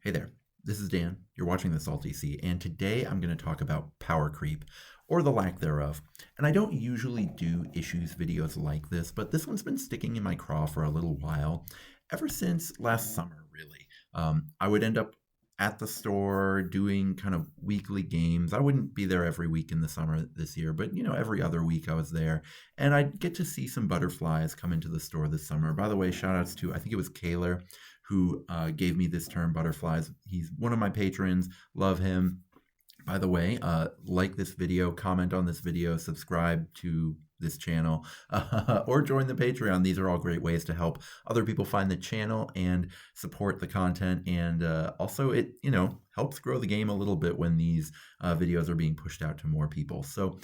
Hey there, this is Dan. You're watching the Salty Sea, and today I'm going to talk about power creep, or the lack thereof. And I don't usually do issues videos like this, but this one's been sticking in my craw for a little while, ever since last summer, really. I would end up at the store doing kind of weekly games. I wouldn't be there every week in the summer this year, but every other week I was there, and I'd get to see some butterflies come into the store this summer. By the way, shout outs to, I think it was Kaler, who gave me this term, butterflies. He's one of my patrons. Love him. By the way, like this video, comment on this video, subscribe to this channel, or join the Patreon. These are all great ways to help other people find the channel and support the content. And also it, helps grow the game a little bit when these videos are being pushed out to more people. So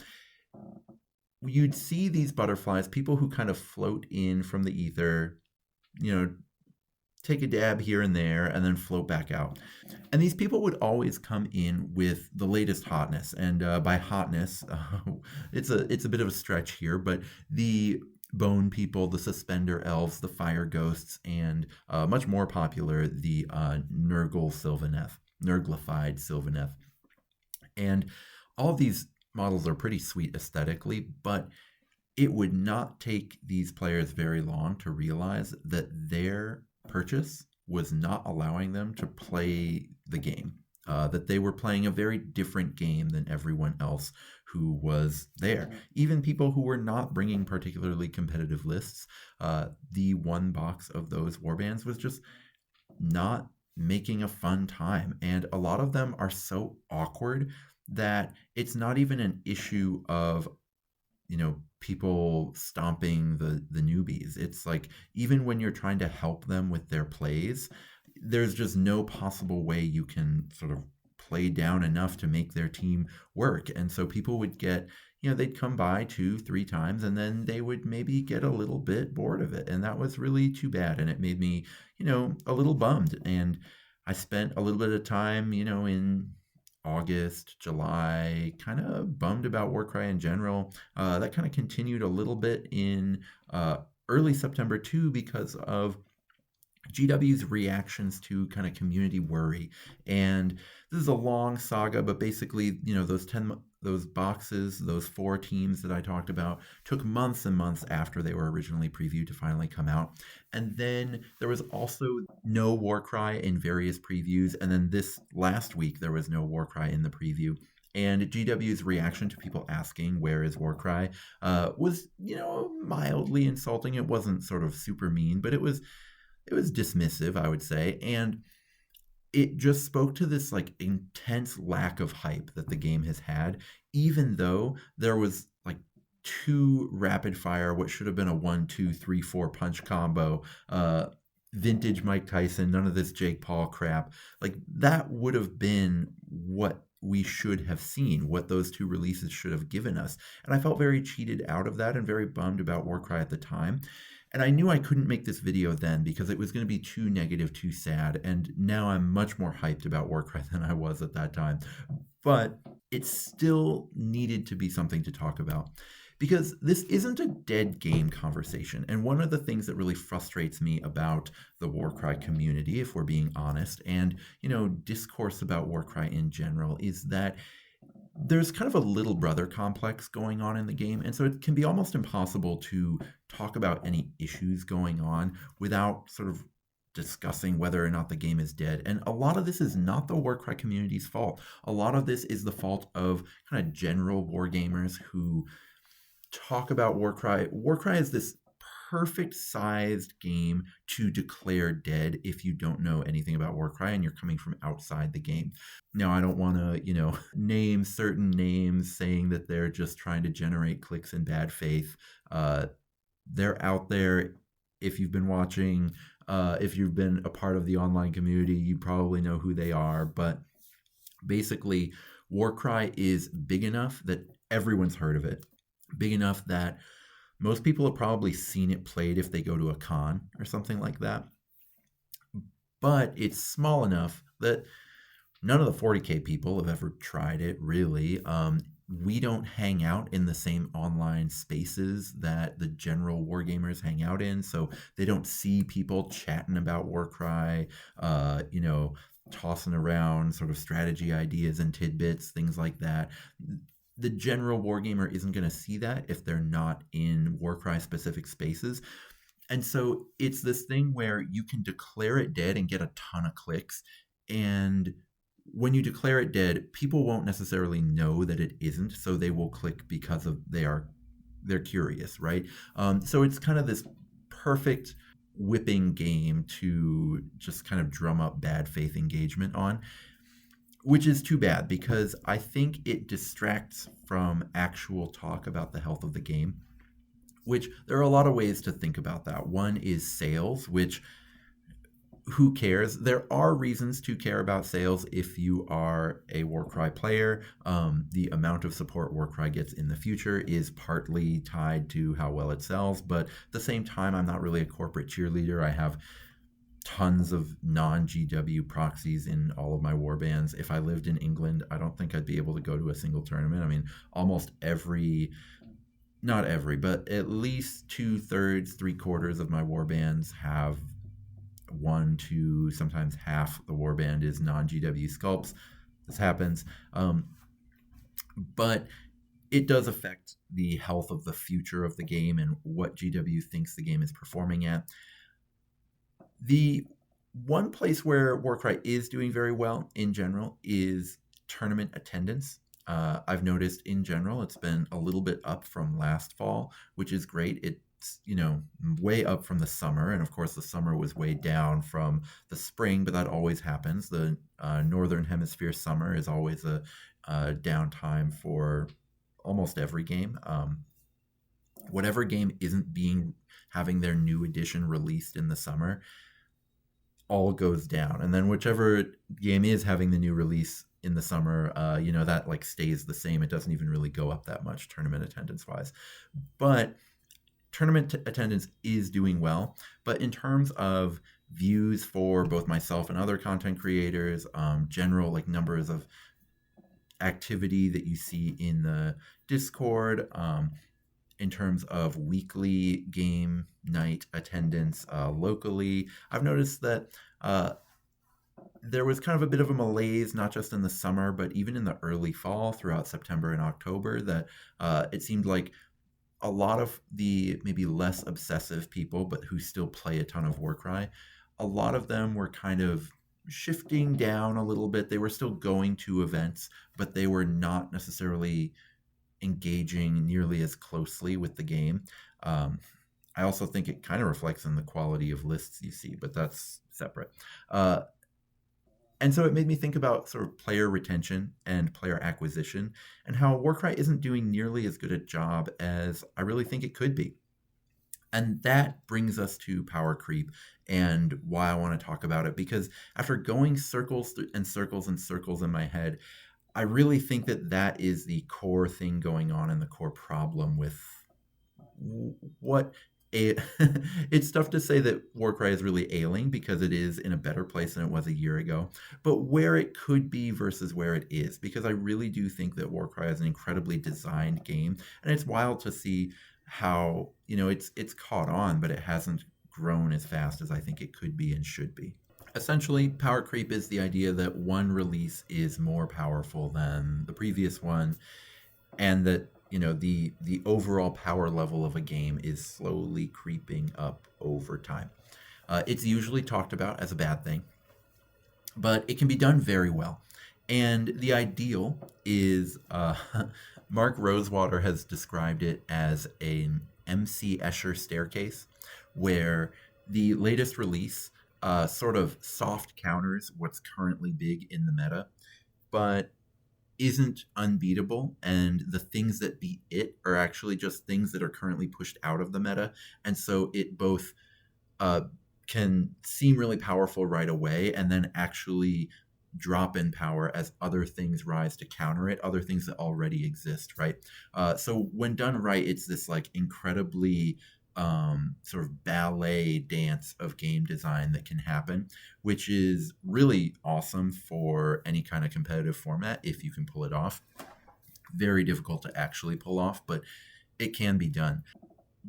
you'd see these butterflies, people who kind of float in from the ether, take a dab here and there, and then float back out. And these people would always come in with the latest hotness. And by hotness, it's a bit of a stretch here, but the bone people, the suspender elves, the fire ghosts, and much more popular, the Nurglified Sylvaneth. And all of these models are pretty sweet aesthetically, but it would not take these players very long to realize that their purchase was not allowing them to play the game, that they were playing a very different game than everyone else who was there. Even people who were not bringing particularly competitive lists, the one box of those warbands was just not making a fun time. And a lot of them are so awkward that it's not even an issue of people stomping the newbies. It's like, even when you're trying to help them with their plays, there's just no possible way you can sort of play down enough to make their team work. And so people would get, they'd come by 2-3 times, and then they would maybe get a little bit bored of it. And that was really too bad. And it made me, a little bummed. And I spent a little bit of time, in August, July, kind of bummed about Warcry in general. That kind of continued a little bit in early September too, because of GW's reactions to kind of community worry. And this is a long saga, but basically, those boxes, those 4 teams that I talked about, took months and months after they were originally previewed to finally come out. And then there was also no Warcry in various previews. And then this last week, there was no Warcry in the preview. And GW's reaction to people asking, where is Warcry, was, mildly insulting. It wasn't sort of super mean, but it was dismissive, I would say. And it just spoke to this like intense lack of hype that the game has had, even though there was like 2 rapid fire, what should have been a 1, 2, 3, 4 punch combo, vintage Mike Tyson, none of this Jake Paul crap. Like, that would have been what we should have seen, what those 2 releases should have given us. And I felt very cheated out of that and very bummed about Warcry at the time. And I knew I couldn't make this video then because it was going to be too negative, too sad. And now I'm much more hyped about Warcry than I was at that time. But it still needed to be something to talk about, because this isn't a dead game conversation. And one of the things that really frustrates me about the Warcry community, if we're being honest, and, discourse about Warcry in general, is that there's kind of a little brother complex going on in the game. And so it can be almost impossible to talk about any issues going on without sort of discussing whether or not the game is dead. And a lot of this is not the Warcry community's fault. A lot of this is the fault of kind of general wargamers who talk about Warcry. Warcry is this perfect sized game to declare dead if you don't know anything about Warcry and you're coming from outside the game. Now, I don't want to, name certain names saying that they're just trying to generate clicks in bad faith. They're out there. If you've been watching, if you've been a part of the online community, you probably know who they are. But basically, Warcry is big enough that everyone's heard of it. Big enough that most people have probably seen it played if they go to a con or something like that. But it's small enough that none of the 40K people have ever tried it, really. We don't hang out in the same online spaces that the general wargamers hang out in, so they don't see people chatting about Warcry. tossing around sort of strategy ideas and tidbits, things like that. The general wargamer isn't going to see that if they're not in Warcry specific spaces. And so it's this thing where you can declare it dead and get a ton of clicks. And when you declare it dead, people won't necessarily know that it isn't, so they will click because of they're curious, right? So it's kind of this perfect whipping game to just kind of drum up bad faith engagement on, which is too bad because I think it distracts from actual talk about the health of the game, which there are a lot of ways to think about that. One is sales, which who cares? There are reasons to care about sales if you are a Warcry player. The amount of support Warcry gets in the future is partly tied to how well it sells, but at the same time, I'm not really a corporate cheerleader. I have tons of non-GW proxies in all of my warbands. If I lived in England, I don't think I'd be able to go to a single tournament. I mean, almost every, not every, but at least 2/3, 3/4 of my warbands have one to sometimes half the warband is non-GW sculpts. This happens. But it does affect the health of the future of the game and what GW thinks the game is performing at. The one place where Warcry is doing very well in general is tournament attendance. I've noticed in general it's been a little bit up from last fall, which is great. It's, way up from the summer. And of course, the summer was way down from the spring, but that always happens. The Northern Hemisphere summer is always a downtime for almost every game. Whatever game isn't having their new edition released in the summer all goes down, and then whichever game is having the new release in the summer, that like stays the same. It doesn't even really go up that much tournament attendance wise, but tournament attendance is doing well. But in terms of views for both myself and other content creators, general like numbers of activity that you see in the Discord, in terms of weekly game night attendance locally, I've noticed that there was kind of a bit of a malaise, not just in the summer, but even in the early fall throughout September and October, that it seemed like a lot of the maybe less obsessive people, but who still play a ton of Warcry, a lot of them were kind of shifting down a little bit. They were still going to events, but they were not necessarily engaging nearly as closely with the game. I also think it kind of reflects in the quality of lists you see, but that's separate. And so it made me think about sort of player retention and player acquisition and how Warcry isn't doing nearly as good a job as I really think it could be. And that brings us to power creep and why I want to talk about it, because after going circles and circles and circles in my head, I really think that is the core thing going on and the core problem with what a it's tough to say that Warcry is really ailing because it is in a better place than it was a year ago, but where it could be versus where it is, because I really do think that Warcry is an incredibly designed game, and it's wild to see how, it's caught on, but it hasn't grown as fast as I think it could be and should be. Essentially, power creep is the idea that one release is more powerful than the previous one, and that the overall power level of a game is slowly creeping up over time. It's usually talked about as a bad thing, but it can be done very well. And the ideal is Mark Rosewater has described it as an MC Escher staircase, where the latest release sort of soft counters what's currently big in the meta, but isn't unbeatable. And the things that beat it are actually just things that are currently pushed out of the meta. And so it both can seem really powerful right away and then actually drop in power as other things rise to counter it, other things that already exist, right? So when done right, it's this like incredibly sort of ballet dance of game design that can happen, which is really awesome for any kind of competitive format if you can pull it off. Very difficult to actually pull off, but it can be done.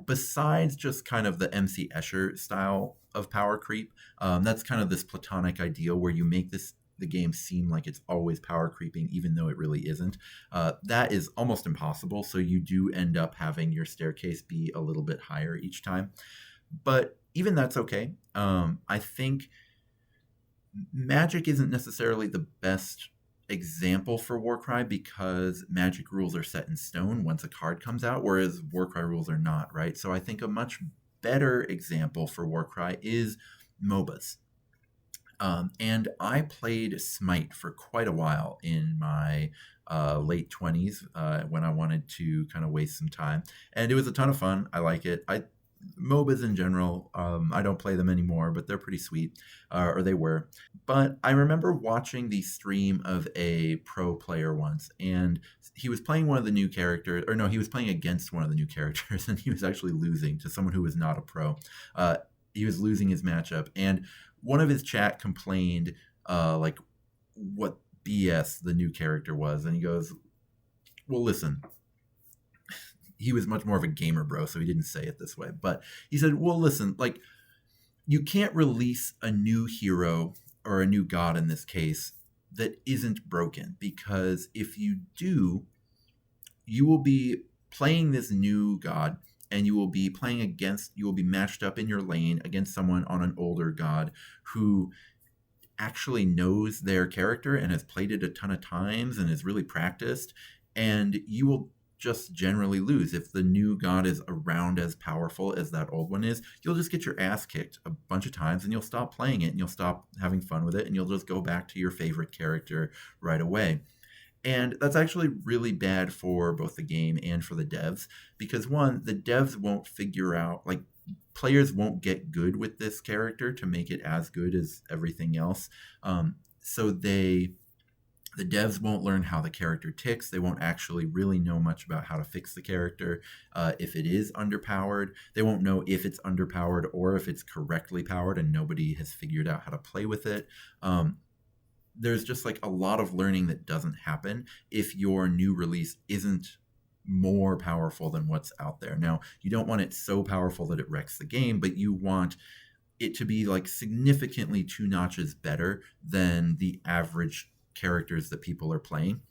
Besides just kind of the MC Escher style of power creep, that's kind of this platonic ideal where you make this the game seem like it's always power creeping, even though it really isn't. That is almost impossible. So you do end up having your staircase be a little bit higher each time. But even that's okay. I think Magic isn't necessarily the best example for Warcry because Magic rules are set in stone once a card comes out, whereas Warcry rules are not, right? So I think a much better example for Warcry is MOBAs. And I played Smite for quite a while in my late 20s when I wanted to kind of waste some time. And it was a ton of fun. I like it. MOBAs in general, I don't play them anymore, but they're pretty sweet, or they were. But I remember watching the stream of a pro player once, and he was playing one of the new characters, or no, he was playing against one of the new characters, and he was actually losing to someone who was not a pro. He was losing his matchup, and one of his chat complained, like, what BS the new character was, and he goes, "Well, listen." He was much more of a gamer bro, so he didn't say it this way. But he said, well, listen, like, you can't release a new hero or a new god in this case that isn't broken, because if you do, you will be playing this new god and you will be matched up in your lane against someone on an older god who actually knows their character and has played it a ton of times and is really practiced, and you will just generally lose. If the new god is around as powerful as that old one is, you'll just get your ass kicked a bunch of times and you'll stop playing it and you'll stop having fun with it and you'll just go back to your favorite character right away. And that's actually really bad for both the game and for the devs, because one, the devs won't figure out, like, players won't get good with this character to make it as good as everything else. So the devs won't learn how the character ticks. They won't actually really know much about how to fix the character. If it is underpowered, they won't know if it's underpowered or if it's correctly powered, and nobody has figured out how to play with it. There's just like a lot of learning that doesn't happen if your new release isn't more powerful than what's out there. Now, you don't want it so powerful that it wrecks the game, but you want it to be like significantly 2 notches better than the average characters that people are playing,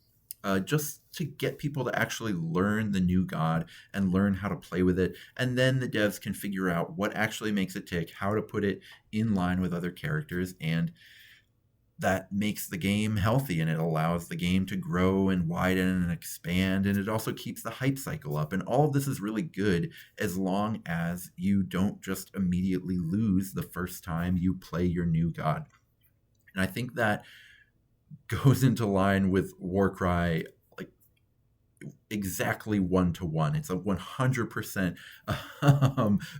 just to get people to actually learn the new god and learn how to play with it. And then the devs can figure out what actually makes it tick, how to put it in line with other characters, and that makes the game healthy, and it allows the game to grow and widen and expand, and it also keeps the hype cycle up. And all of this is really good as long as you don't just immediately lose the first time you play your new god. And I think that goes into line with Warcry, like, exactly 1-to-1. It's a 100%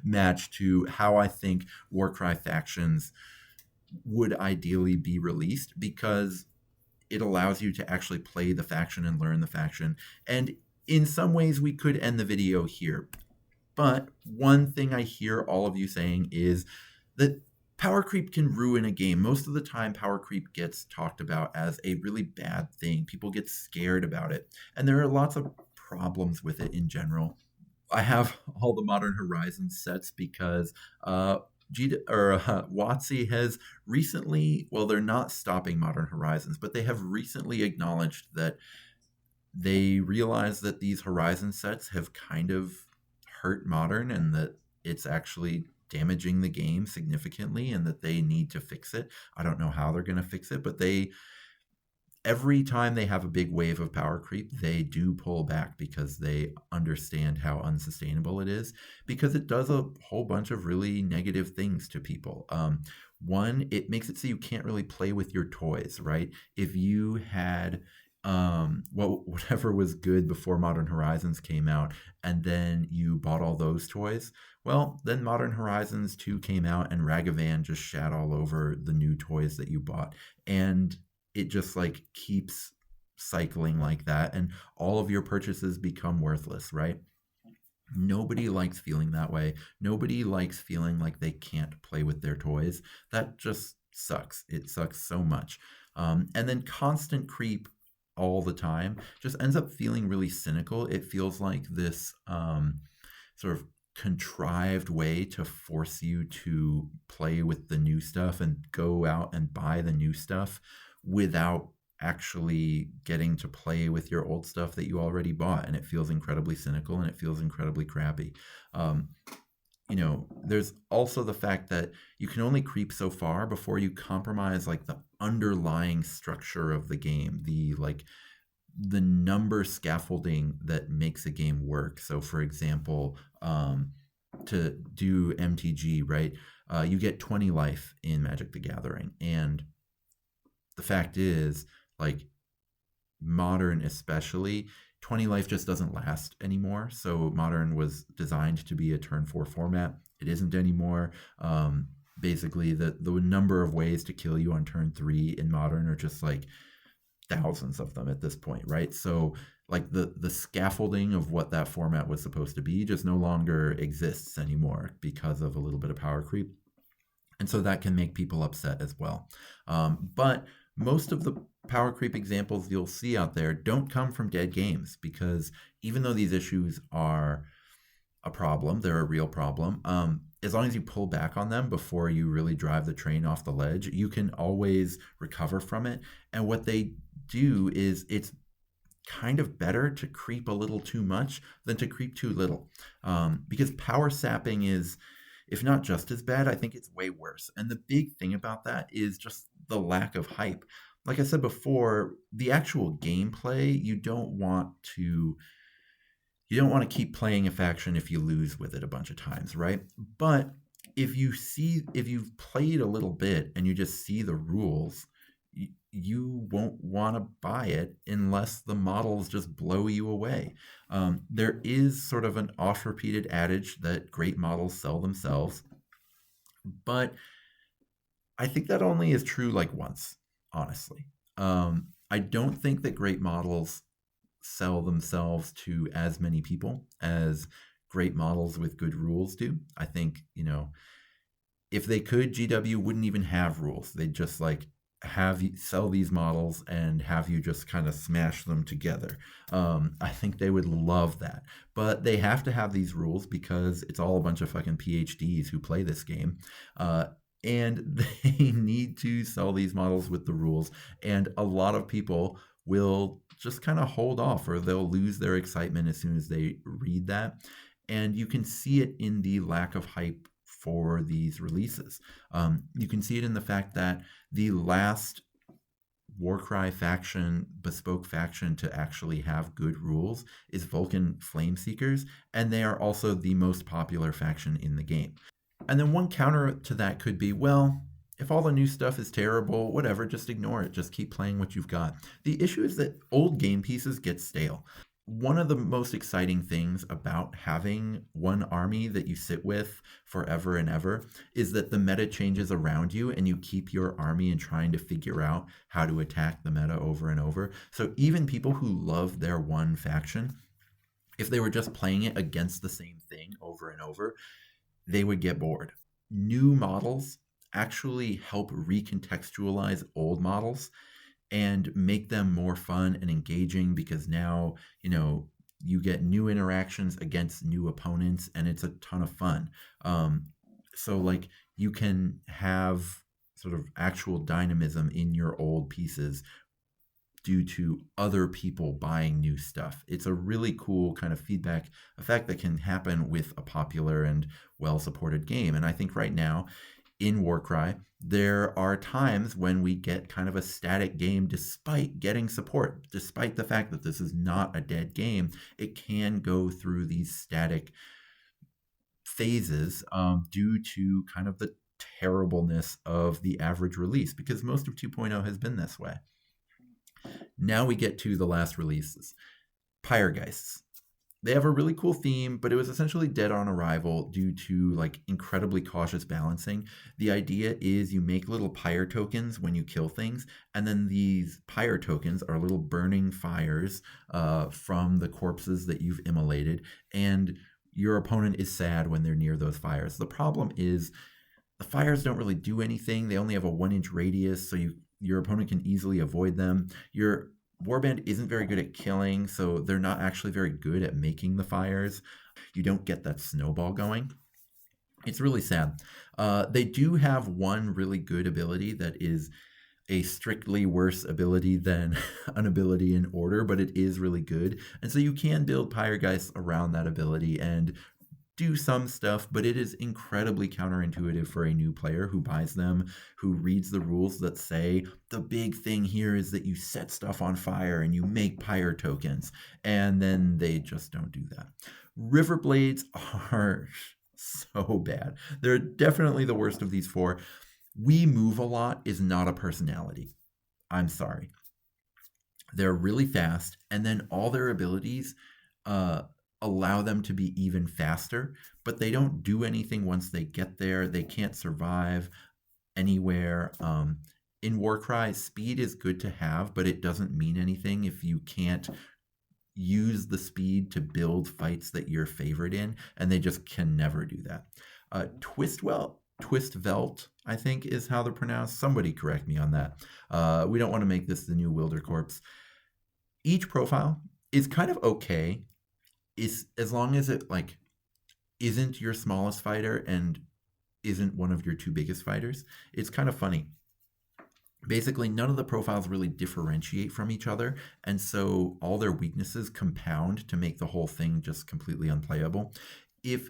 match to how I think Warcry factions would ideally be released, because it allows you to actually play the faction and learn the faction. And in some ways, we could end the video here. But one thing I hear all of you saying is that power creep can ruin a game. Most of the time, power creep gets talked about as a really bad thing. People get scared about it. And there are lots of problems with it in general. I have all the Modern Horizons sets because WotC has recently, well, they're not stopping Modern Horizons, but they have recently acknowledged that they realize that these Horizon sets have kind of hurt Modern, and that it's actually damaging the game significantly, and that they need to fix it. I don't know how they're going to fix it, but every time they have a big wave of power creep, they do pull back because they understand how unsustainable it is, because it does a whole bunch of really negative things to people. One, it makes it so you can't really play with your toys, right? If you had whatever was good before Modern Horizons came out, and then you bought all those toys, well, then Modern Horizons 2 came out and Ragavan just shat all over the new toys that you bought. And it just like keeps cycling like that, and all of your purchases become worthless, right? Nobody likes feeling that way. Nobody likes feeling like they can't play with their toys. That just sucks. It sucks so much. And then constant creep all the time just ends up feeling really cynical. It feels like this sort of contrived way to force you to play with the new stuff and go out and buy the new stuff, without actually getting to play with your old stuff that you already bought, and it feels incredibly cynical and it feels incredibly crappy. Um, there's also the fact that you can only creep so far before you compromise like the underlying structure of the game, the number scaffolding that makes a game work. So, for example, to do MTG, right? You get 20 life in Magic the Gathering, and the fact is, like, modern especially, 20 life just doesn't last anymore. So modern was designed to be a turn 4 format. It isn't anymore. Basically, the number of ways to kill you on turn 3 in modern are just like thousands of them at this point, right? So like the scaffolding of what that format was supposed to be just no longer exists anymore because of a little bit of power creep. And so that can make people upset as well. But most of the power creep examples you'll see out there don't come from dead games, because even though these issues are a problem, they're a real problem. As long as you pull back on them before you really drive the train off the ledge, you can always recover from it. And what they do is, it's kind of better to creep a little too much than to creep too little. Because power sapping is, if not just as bad, I think it's way worse. And the big thing about that is just the lack of hype. Like I said before, the actual gameplay, you don't want to keep playing a faction if you lose with it a bunch of times, right? But if you've played a little bit and you just see the rules, you won't want to buy it unless the models just blow you away. There is sort of an oft-repeated adage that great models sell themselves, but I think that only is true like once, honestly. I don't think that great models sell themselves to as many people as great models with good rules do. I think, if they could, GW wouldn't even have rules. They'd just like have you sell these models and have you just kind of smash them together. I think they would love that. But they have to have these rules because it's all a bunch of fucking PhDs who play this game. And they need to sell these models with the rules. And a lot of people will just kind of hold off, or they'll lose their excitement as soon as they read that. And you can see it in the lack of hype for these releases. You can see it in the fact that the last Warcry faction, bespoke faction to actually have good rules is Vulcan Flameseekers, and they are also the most popular faction in the game. And then one counter to that could be, well, if all the new stuff is terrible, whatever, just ignore it. Just keep playing what you've got. The issue is that old game pieces get stale. One of the most exciting things about having one army that you sit with forever and ever is that the meta changes around you and you keep your army and trying to figure out how to attack the meta over and over. So even people who love their one faction, if they were just playing it against the same thing over and over, they would get bored. New models actually help recontextualize old models and make them more fun and engaging, because now, you get new interactions against new opponents and it's a ton of fun. So like, you can have sort of actual dynamism in your old pieces due to other people buying new stuff. It's a really cool kind of feedback effect that can happen with a popular and well-supported game. And I think right now in Warcry, there are times when we get kind of a static game despite getting support. Despite the fact that this is not a dead game, it can go through these static phases due to kind of the terribleness of the average release, because most of 2.0 has been this way. Now we get to the last releases. Pyregeists. They have a really cool theme, but it was essentially dead on arrival due to like incredibly cautious balancing. The idea is you make little pyre tokens when you kill things, and then these pyre tokens are little burning fires from the corpses that you've immolated, and your opponent is sad when they're near those fires. The problem is the fires don't really do anything. They only have a 1-inch radius, so your opponent can easily avoid them. Your Warband isn't very good at killing, so they're not actually very good at making the fires. You don't get that snowball going. It's really sad. They do have one really good ability that is a strictly worse ability than an ability in order, but it is really good. And so you can build Pyregeist around that ability and do some stuff, but it is incredibly counterintuitive for a new player who buys them, who reads the rules that say the big thing here is that you set stuff on fire and you make pyre tokens, and then they just don't do that. River Blades are so bad. They're definitely the worst of these four. We move a lot is not a personality. I'm sorry. They're really fast, and then all their abilities allow them to be even faster, but they don't do anything once they get there. They can't survive anywhere. In Warcry, speed is good to have, but it doesn't mean anything if you can't use the speed to build fights that you're favored in, and they just can never do that. Twistvelt, I think is how they're pronounced. Somebody correct me on that. We don't want to make this the new Wildercorpse. Each profile is kind of okay, is as long as it like isn't your smallest fighter and isn't one of your two biggest fighters. It's kind of funny. Basically, none of the profiles really differentiate from each other, and so all their weaknesses compound to make the whole thing just completely unplayable. If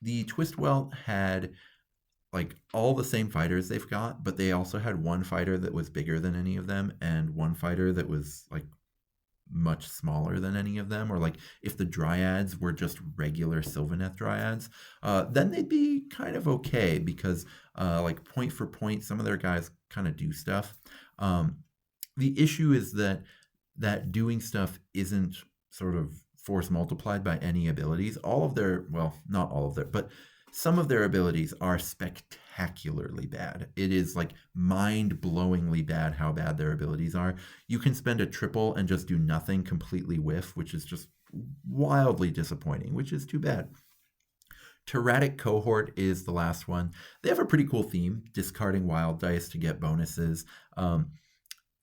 the Twistwell had like all the same fighters they've got, but they also had one fighter that was bigger than any of them and one fighter that was like much smaller than any of them, or like if the dryads were just regular Sylvaneth dryads, then they'd be kind of okay because like point for point, some of their guys kind of do stuff. The issue is that doing stuff isn't sort of force multiplied by any abilities. All of their, well, not all of their, but some of their abilities are spectacularly bad. It is like mind-blowingly bad how bad their abilities are. You can spend a triple and just do nothing, completely whiff, which is just wildly disappointing, which is too bad. Tyrannic Cohort is the last one. They have a pretty cool theme, discarding wild dice to get bonuses.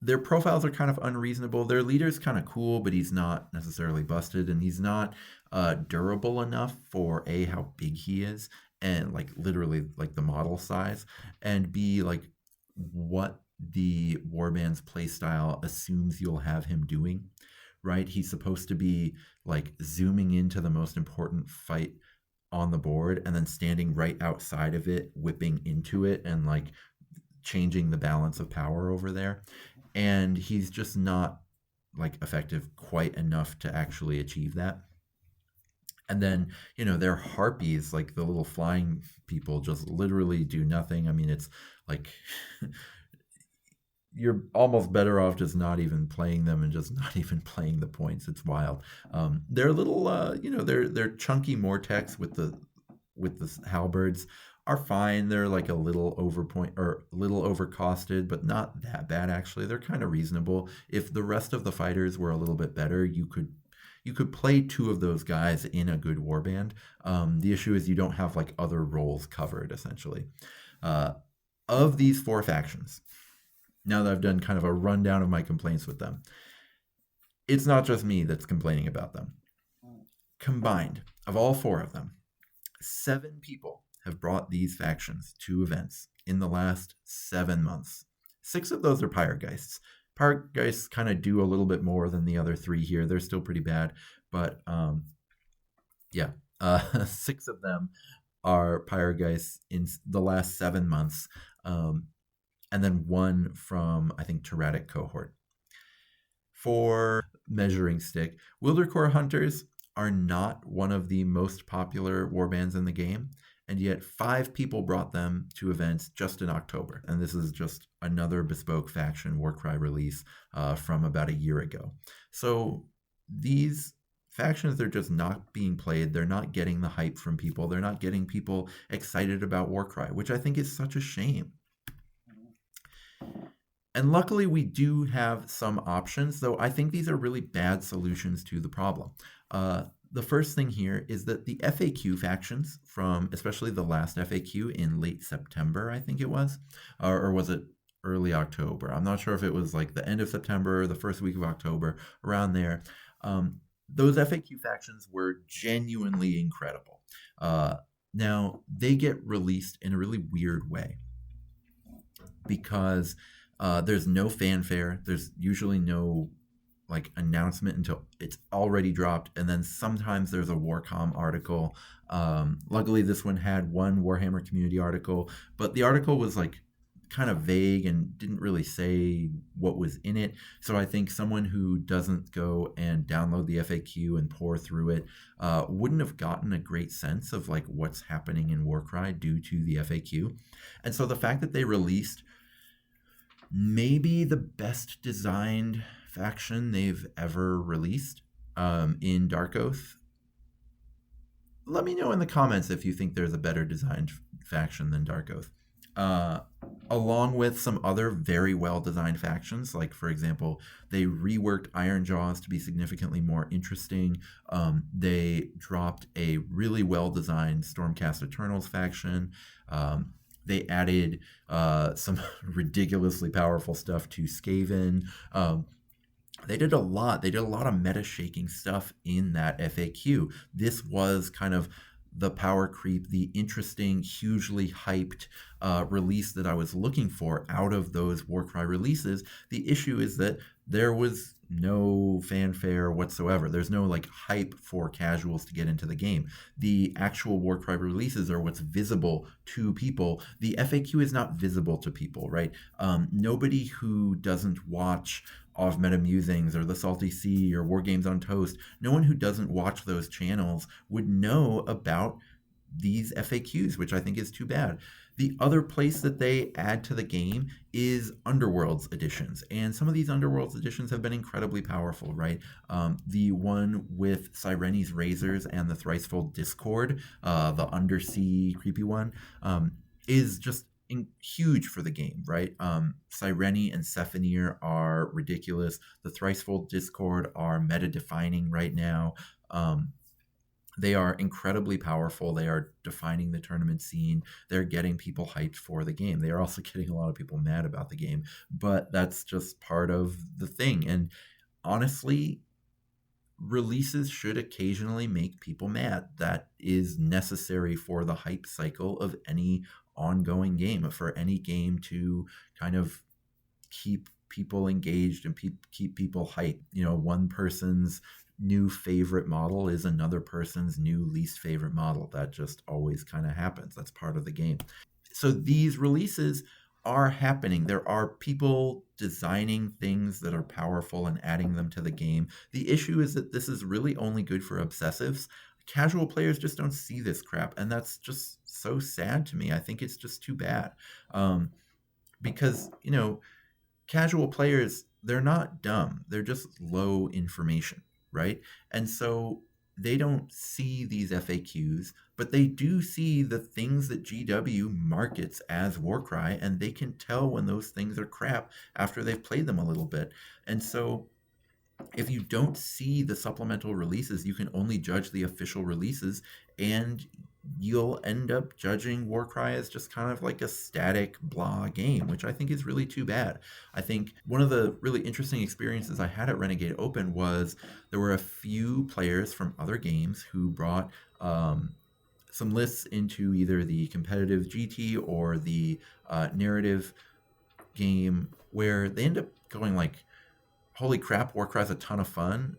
Their profiles are kind of unreasonable. Their leader's kind of cool, but he's not necessarily busted, and he's not durable enough for A, how big he is, and like literally like the model size, and B, like what the warband's playstyle assumes you'll have him doing, right? He's supposed to be like zooming into the most important fight on the board and then standing right outside of it, whipping into it and like changing the balance of power over there. And he's just not like effective quite enough to actually achieve that. And then, you know, their harpies, like the little flying people, just literally do nothing. I mean, it's like you're almost better off just not even playing them and just not even playing the points. It's wild. They're little, you know, they're chunky Mortex with the halberds are fine. They're like a little overpoint or a little overcosted, but not that bad actually. They're kind of reasonable. If the rest of the fighters were a little bit better, you could play two of those guys in a good warband. The issue is you don't have like other roles covered essentially. Of these four factions, now that I've done kind of a rundown of my complaints with them, it's not just me that's complaining about them. Combined, of all four of them, 7 people have brought these factions to events in the last 7 months. 6 of those are Pyregeists. Pyregeists kind of do a little bit more than the other 3 here. They're still pretty bad, but 6 of them are Pyregeists in the last 7 months, and then 1 from, I think, Tyrannic Cohort. For Measuring Stick, Wildercore Hunters are not one of the most popular warbands in the game, and yet 5 people brought them to events just in October. And this is just another bespoke faction Warcry release from about a year ago. So these factions, they're just not being played. They're not getting the hype from people. They're not getting people excited about Warcry, which I think is such a shame. And luckily, we do have some options, though I think these are really bad solutions to the problem. The first thing here is that the FAQ factions from, especially the last FAQ in late September, I think it was, or was it early October? I'm not sure if it was like the end of September or the first week of October, around there. Those FAQ factions were genuinely incredible. Now, they get released in a really weird way because There's no fanfare. There's usually no like announcement until it's already dropped, and then sometimes there's a Warcom article. Luckily, this one had one Warhammer community article, but the article was like kind of vague and didn't really say what was in it. So I think someone who doesn't go and download the FAQ and pour through it wouldn't have gotten a great sense of like what's happening in Warcry due to the FAQ. And so the fact that they released maybe the best designed faction they've ever released in Dark Oath. Let me know in the comments if you think there's a better designed faction than Dark Oath. Along with some other very well designed factions, like for example, they reworked Iron Jaws to be significantly more interesting. They dropped a really well designed Stormcast Eternals faction. They added some ridiculously powerful stuff to Skaven. They did a lot. They did a lot of meta shaking stuff in that FAQ. This was kind of the power creep, the interesting, hugely hyped release that I was looking for out of those Warcry releases. The issue is that there was no fanfare whatsoever. There's no like hype for casuals to get into the game. The actual Warcry releases are what's visible to people. The FAQ is not visible to people, right? Nobody who doesn't watch Off Meta Musings or the Salty Sea or War Games on Toast, no one who doesn't watch those channels would know about these FAQs, which I think is too bad. The other place that they add to the game is Underworlds editions. And some of these Underworlds editions have been incredibly powerful, right? The one with Sirene's Razors and the Thricefold Discord, the undersea creepy one, is just huge for the game, right? Sirene and Sephinir are ridiculous. The Thricefold Discord are meta-defining right now. They are incredibly powerful. They are defining the tournament scene. They're getting people hyped for the game. They are also getting a lot of people mad about the game, but that's just part of the thing. And honestly, releases should occasionally make people mad. That is necessary for the hype cycle of any ongoing game, for any game to kind of keep people engaged and keep people hyped. You know, one person's new favorite model is another person's new least favorite model. That just always kind of happens. That's part of the game. So these releases are happening. There are people designing things that are powerful and adding them to the game. The issue is that this is really only good for obsessives. Casual players just don't see this crap, and that's just so sad to me. I think it's just too bad. Because, you know, casual players, they're not dumb. They're just low information, right? And so they don't see these FAQs, but they do see the things that GW markets as Warcry, and they can tell when those things are crap after they've played them a little bit. And so if you don't see the supplemental releases, you can only judge the official releases, and you'll end up judging Warcry as just kind of like a static blah game, which I think is really too bad. I think one of the really interesting experiences I had at Renegade Open was there were a few players from other games who brought some lists into either the competitive GT or the narrative game where they end up going like, holy crap, Warcry's a ton of fun.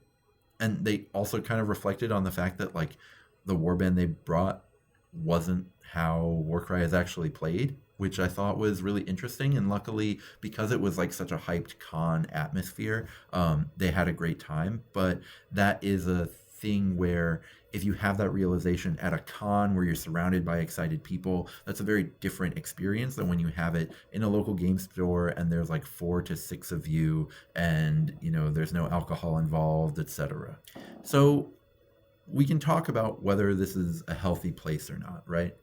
And they also kind of reflected on the fact that like the warband they brought wasn't how Warcry is actually played, which I thought was really interesting. And luckily, because it was like such a hyped con atmosphere, they had a great time. But that is a thing where if you have that realization at a con where you're surrounded by excited people, that's a very different experience than when you have it in a local game store and there's like 4 to 6 of you and, you know, there's no alcohol involved, etc. So we can talk about whether this is a healthy place or not, right?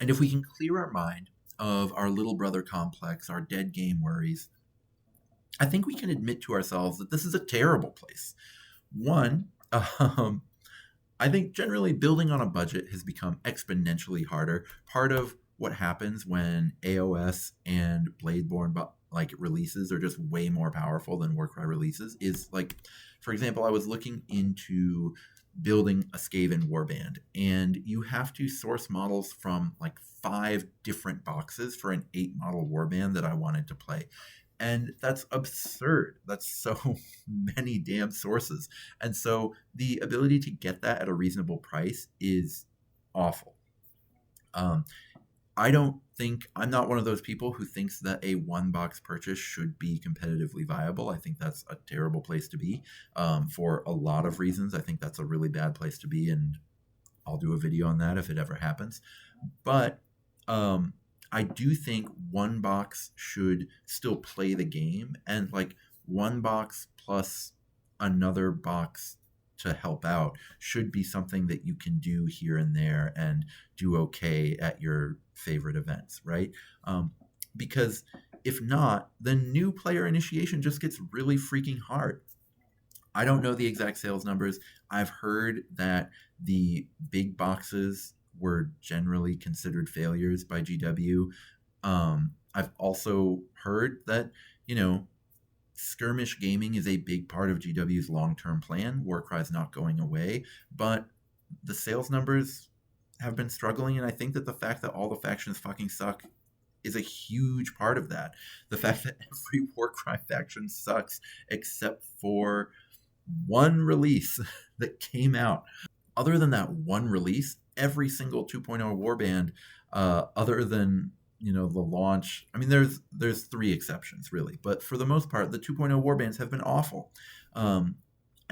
And if we can clear our mind of our little brother complex, our dead game worries, I think we can admit to ourselves that this is a terrible place. One, I think generally building on a budget has become exponentially harder. Part of what happens when AOS and Bladeborn like releases are just way more powerful than Warcry releases is like, for example, I was looking into building a Skaven warband, and you have to source models from like 5 different boxes for an 8 model warband that I wanted to play. And that's absurd. That's so many damn sources. And so the ability to get that at a reasonable price is awful. Um, I don't think I'm not one of those people who thinks that a 1 box purchase should be competitively viable. I think that's a terrible place to be for a lot of reasons. I think that's a really bad place to be, and I'll do a video on that if it ever happens. But um, I do think 1 box should still play the game, and like 1 box plus another box to help out should be something that you can do here and there and do okay at your favorite events, right? Because if not, then new player initiation just gets really freaking hard. I don't know the exact sales numbers. I've heard that the big boxes were generally considered failures by GW. I've also heard that, you know, skirmish gaming is a big part of GW's long term plan. Warcry is not going away, but the sales numbers have been struggling, and I think that the fact that all the factions fucking suck is a huge part of that. The fact that every Warcry faction sucks except for one release that came out. Other than that one release, every single 2.0 warband, other than the launch. I mean, there's 3 exceptions really, but for the most part, the 2.0 warbands have been awful, and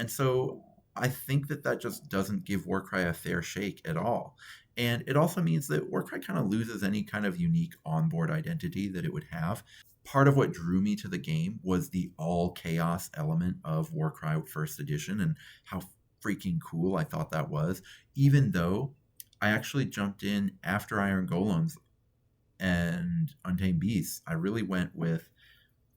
so I think that just doesn't give Warcry a fair shake at all. And it also means that Warcry kind of loses any kind of unique onboard identity that it would have. Part of what drew me to the game was the all chaos element of Warcry First Edition and how freaking cool I thought that was, even though I actually jumped in after Iron Golems and Untamed Beasts. I really went with,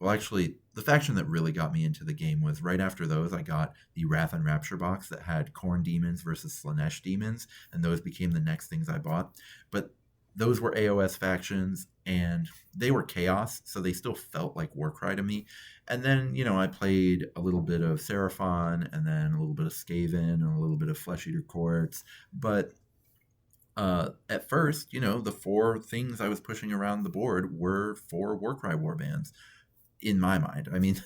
well, actually, the faction that really got me into the game was right after those. I got the Wrath and Rapture box that had Khorne demons versus Slanesh demons, and those became the next things I bought. But those were AOS factions, and they were chaos, so they still felt like Warcry to me. And then, I played a little bit of Seraphon, and then a little bit of Skaven, and a little bit of Flesh Eater Courts. But at first, the 4 things I was pushing around the board were 4 Warcry warbands in my mind. I mean,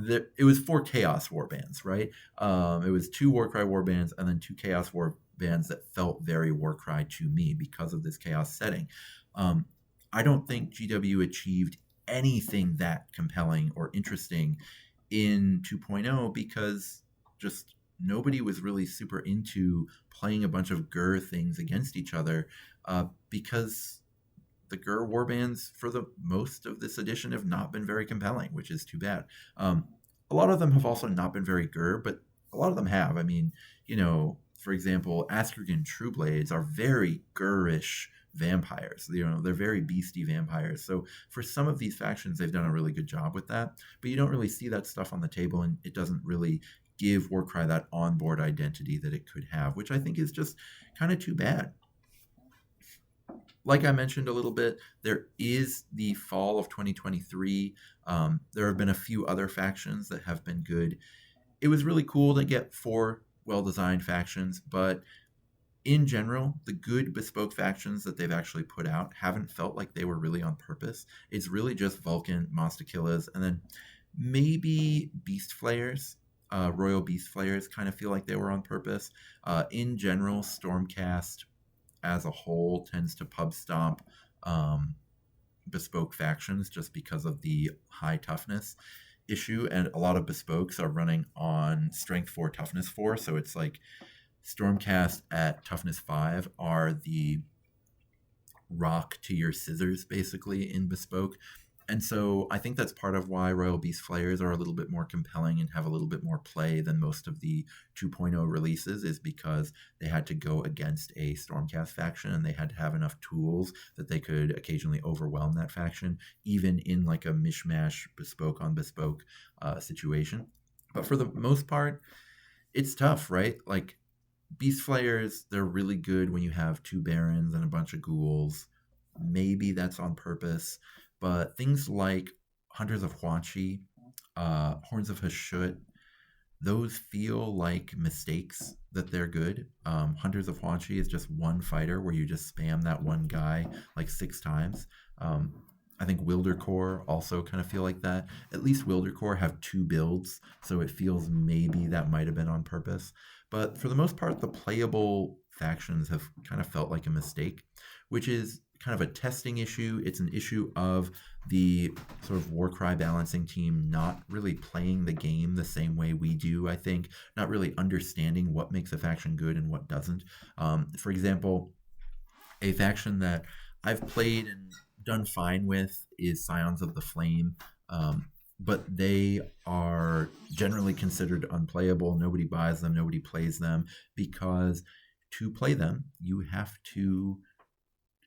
it was 4 Chaos warbands, right? It was 2 Warcry warbands and then 2 Chaos warbands that felt very Warcry to me because of this Chaos setting. I don't think GW achieved anything that compelling or interesting in 2.0 because just nobody was really super into playing a bunch of Gur things against each other because the Gur warbands for the most of this edition have not been very compelling, which is too bad. A lot of them have also not been very Gur, but a lot of them have. I mean, for example, Askirgan Trueblades are very Gurish vampires. They're very beastie vampires. So for some of these factions, they've done a really good job with that, but you don't really see that stuff on the table, and it doesn't really give Warcry that onboard identity that it could have, which I think is just kind of too bad. Like I mentioned a little bit, there is the fall of 2023. There have been a few other factions that have been good. It was really cool to get 4 well-designed factions, but in general, the good bespoke factions that they've actually put out haven't felt like they were really on purpose. It's really just Vulcan, Mastakillas, and then maybe Beast Flayers. Royal Beast Flayers kind of feel like they were on purpose. In general, Stormcast as a whole tends to pub stomp bespoke factions just because of the high toughness issue, and a lot of bespokes are running on strength 4, toughness 4, so it's like Stormcast at toughness 5 are the rock to your scissors basically in bespoke. And so I think that's part of why Royal Beast Flayers are a little bit more compelling and have a little bit more play than most of the 2.0 releases, is because they had to go against a Stormcast faction and they had to have enough tools that they could occasionally overwhelm that faction, even in like a mishmash bespoke on bespoke situation. But for the most part, it's tough, right? Like Beast Flayers, they're really good when you have 2 Barons and a bunch of ghouls. Maybe that's on purpose. But things like Hunters of Huanchi, Horns of Hashut, those feel like mistakes that they're good. Hunters of Huanchi is just one fighter where you just spam that one guy like 6 times. Um, I think Wildercore also kind of feel like that. At least Wildercore have 2 builds, so it feels maybe that might have been on purpose. But for the most part, the playable factions have kind of felt like a mistake, which is kind of a testing issue. It's an issue of the sort of Warcry balancing team not really playing the game the same way we do, I think, not really understanding what makes a faction good and what doesn't. For example, a faction that I've played and done fine with is Scions of the Flame. But they are generally considered unplayable. Nobody buys them, nobody plays them, because to play them, you have to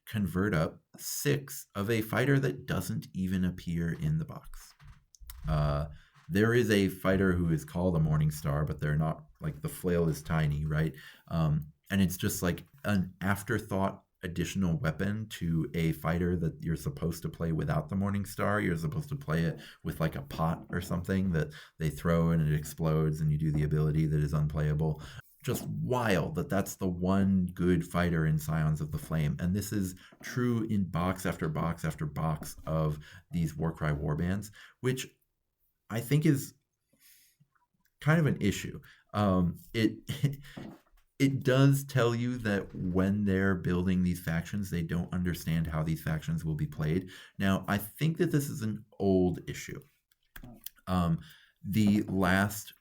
convert up 6 of a fighter that doesn't even appear in the box. There is a fighter who is called a Morning Star, but they're not, like, the flail is tiny, right? And it's just like an afterthought additional weapon to a fighter that you're supposed to play without the Morning Star. You're supposed to play it with like a pot or something that they throw and it explodes and you do the ability that is unplayable. Just wild that that's the one good fighter in Scions of the Flame. And this is true in box after box after box of these Warcry warbands, which I think is kind of an issue. It it does tell you that when they're building these factions, they don't understand how these factions will be played. Now, I think that this is an old issue. The last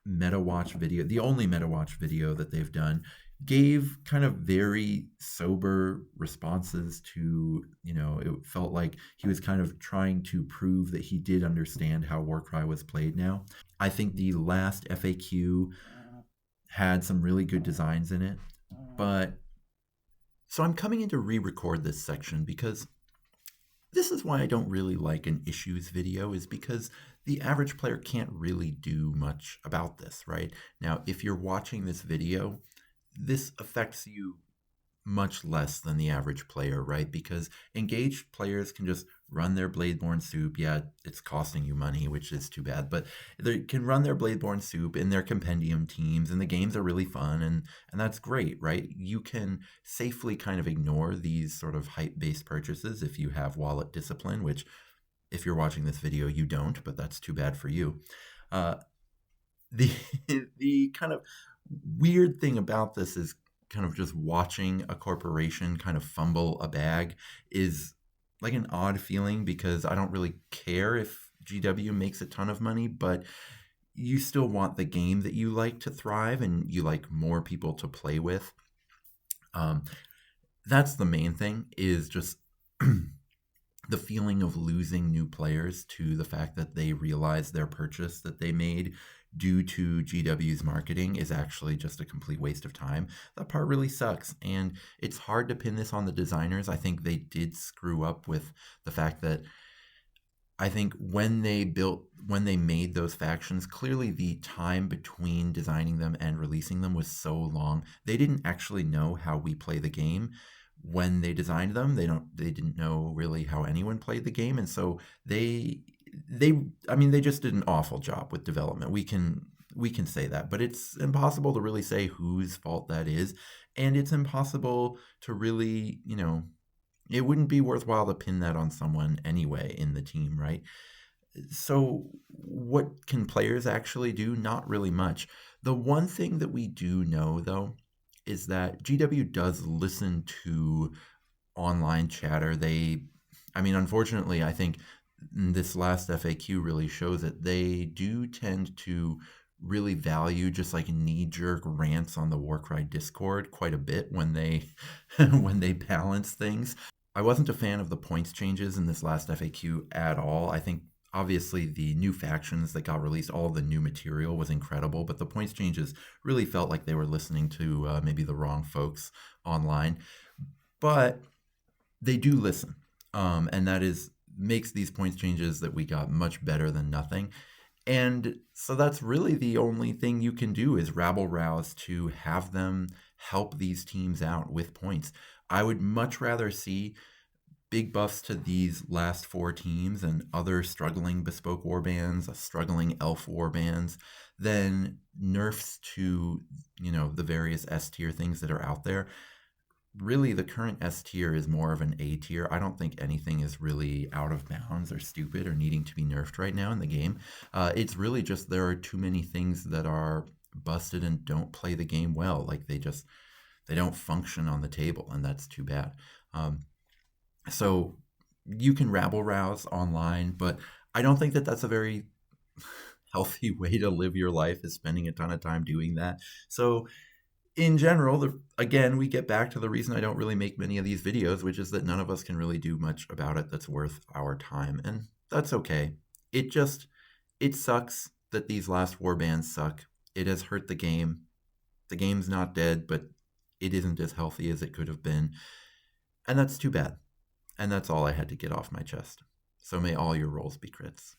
Meta Watch video, the only Meta Watch video that they've done, gave kind of very sober responses to, it felt like he was kind of trying to prove that he did understand how Warcry was played now. I think the last FAQ had some really good designs in it, but so I'm coming in to re-record this section because this is why I don't really like an issues video, is because the average player can't really do much about this, right? Now, if you're watching this video, this affects you much less than the average player, right? Because engaged players can just run their Bladeborn soup. Yeah, it's costing you money, which is too bad, but they can run their Bladeborn soup in their compendium teams, and the games are really fun, and that's great, right? You can safely kind of ignore these sort of hype-based purchases if you have wallet discipline, which if you're watching this video, you don't, but that's too bad for you. The the kind of weird thing about this is kind of just watching a corporation kind of fumble a bag is like an odd feeling, because I don't really care if GW makes a ton of money, but you still want the game that you like to thrive and you like more people to play with. That's the main thing, is just the feeling of losing new players to the fact that they realize their purchase that they made due to GW's marketing is actually just a complete waste of time. That part really sucks, and it's hard to pin this on the designers. I think they did screw up with the fact that I think when they made those factions, clearly the time between designing them and releasing them was so long. They didn't actually know how we play the game when they designed them. They didn't know really how anyone played the game, and so they just did an awful job with development. We can say that, but it's impossible to really say whose fault that is, and it's impossible to really, it wouldn't be worthwhile to pin that on someone anyway in the team, right? So what can players actually do? Not really much. The one thing that we do know, though, is that GW does listen to online chatter. Unfortunately, I think this last FAQ really shows it. They do tend to really value just like knee-jerk rants on the Warcry Discord quite a bit when they when they balance things. I wasn't a fan of the points changes in this last FAQ at all. I think obviously the new factions that got released, all of the new material was incredible, but the points changes really felt like they were listening to maybe the wrong folks online. But they do listen, and that makes these points changes that we got much better than nothing. And so that's really the only thing you can do, is rabble rouse to have them help these teams out with points. I would much rather see big buffs to these last four teams and other struggling bespoke warbands, struggling elf warbands, then nerfs to, the various S tier things that are out there. Really, the current S tier is more of an A tier. I don't think anything is really out of bounds or stupid or needing to be nerfed right now in the game. It's really just there are too many things that are busted and don't play the game well. Like they don't function on the table, and that's too bad. So you can rabble rouse online, but I don't think that that's a very healthy way to live your life, is spending a ton of time doing that. So in general, again, we get back to the reason I don't really make many of these videos, which is that none of us can really do much about it that's worth our time, and that's okay. It sucks that these last warbands suck. It has hurt the game. The game's not dead, but it isn't as healthy as it could have been, and that's too bad. And that's all I had to get off my chest. So may all your rolls be crits.